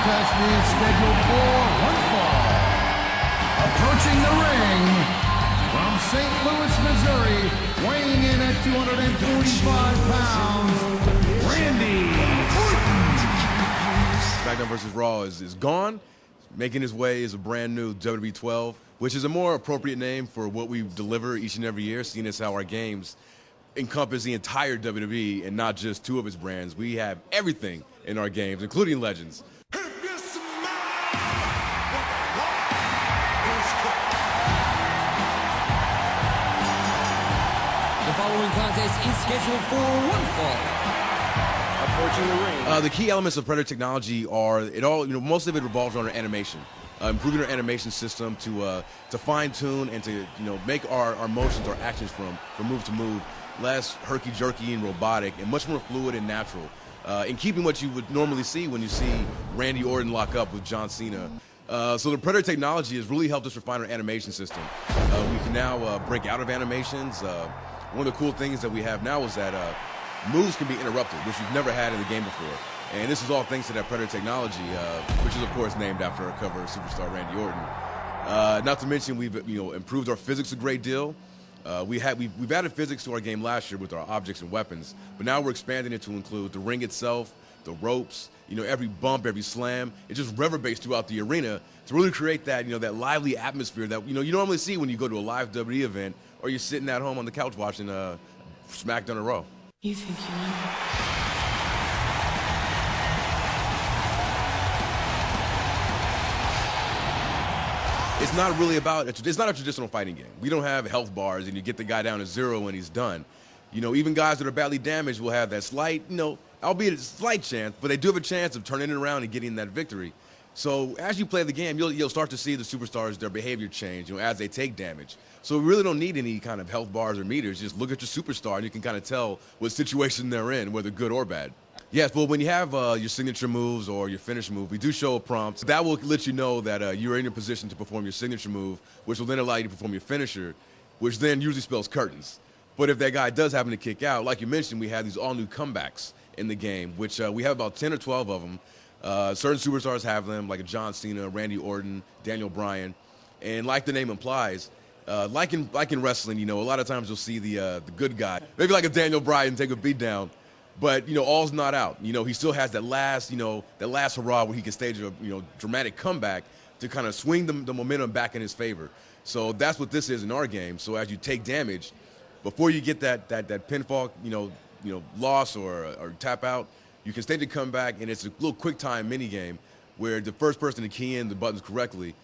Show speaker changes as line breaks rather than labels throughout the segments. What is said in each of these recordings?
Contest is scheduled for one fall. Approaching the ring from St. Louis, Missouri, weighing in at 245 pounds, Randy Orton.
SmackDown vs. Raw is gone. Making his way is a brand new WWE 12, which is a more appropriate name for what we deliver each and every year, seeing as how our games encompass the entire WWE and not just two of its brands. We have everything in our games, including Legends.
The following contest is scheduled for one fall. Approaching the ring.
The key elements of Predator technology are most of it revolves around our animation, improving our animation system to fine-tune and to make our motions, our actions from move to move less herky-jerky and robotic and much more fluid and natural. In keeping what you would normally see when you see Randy Orton lock up with John Cena. So the Predator technology has really helped us refine our animation system. We can now break out of animations. One of the cool things that we have now is that moves can be interrupted, which we've never had in the game before. And this is all thanks to that Predator technology, which is, of course, named after our cover superstar Randy Orton. Not to mention, we've improved our physics a great deal. We've added physics to our game last year with our objects and weapons, but now we're expanding it to include the ring itself, the ropes, every bump, every slam. It's just reverb-based throughout the arena to really create that, that lively atmosphere that, you normally see when you go to a live WWE event or you're sitting at home on the couch watching SmackDown or Raw.
You think you know?
It's not really it's not a traditional fighting game. We don't have health bars and you get the guy down to 0 when he's done. Even guys that are badly damaged will have that slight, albeit a slight chance, but they do have a chance of turning it around and getting that victory. So as you play the game, you'll start to see the superstars, their behavior change, as they take damage. So we really don't need any kind of health bars or meters. Just look at your superstar and you can kind of tell what situation they're in, whether good or bad. Yes, well, when you have your signature moves or your finish move, we do show a prompt. That will let you know that you're in your position to perform your signature move, which will then allow you to perform your finisher, which then usually spells curtains. But if that guy does happen to kick out, like you mentioned, we have these all-new comebacks in the game, which we have about 10 or 12 of them. Certain superstars have them, like a John Cena, Randy Orton, Daniel Bryan. And like the name implies, like in wrestling, a lot of times you'll see the good guy, maybe like a Daniel Bryan take a beat down. But, all's not out. He still has that last hurrah where he can stage a, dramatic comeback to kind of swing the momentum back in his favor. So that's what this is in our game. So as you take damage, before you get that pinfall, loss or tap out, you can stage a comeback, and it's a little quick time mini game where the first person to key in the buttons correctly,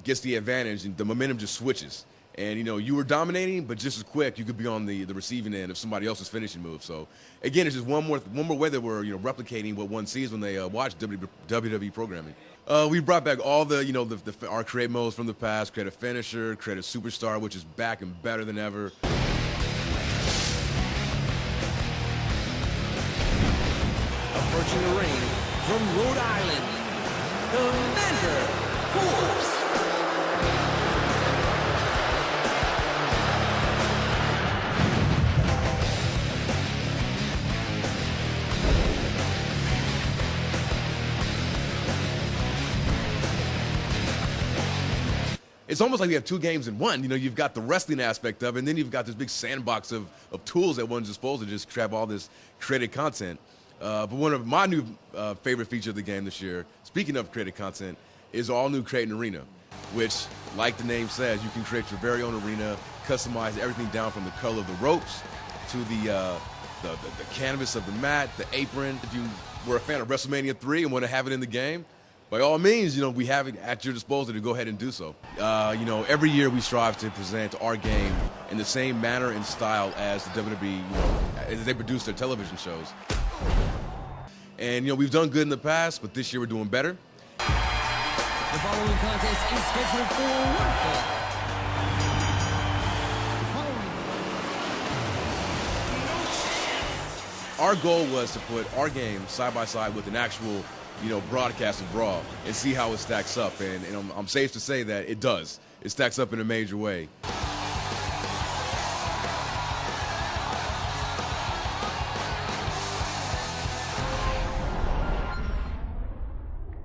gets the advantage and the momentum just switches. And, you were dominating, but just as quick, you could be on the receiving end of somebody else's finishing move. So, again, it's just one more way that we're, replicating what one sees when they watch WWE programming. We brought back all our create modes from the past, create a finisher, create a superstar, which is back and better than ever.
Approaching the ring from Rhode Island, Commander Force.
It's almost like we have two games in one. You've got the wrestling aspect of it, and then you've got this big sandbox of tools at one's disposal to just grab all this created content. But one of my new favorite features of the game this year, speaking of created content, is all new Create an Arena, which, like the name says, you can create your very own arena, customize everything down from the color of the ropes to the canvas of the mat, the apron. If you were a fan of WrestleMania 3 and want to have it in the game, by all means, we have it at your disposal to go ahead and do so. Every year we strive to present our game in the same manner and style as the WWE, as they produce their television shows. And, we've done good in the past, but this year we're doing better.
The following contest is scheduled for one fall.
Our goal was to put our game side by side with an actual broadcast of Raw and see how it stacks up. And I'm safe to say that it does. It stacks up in a major way.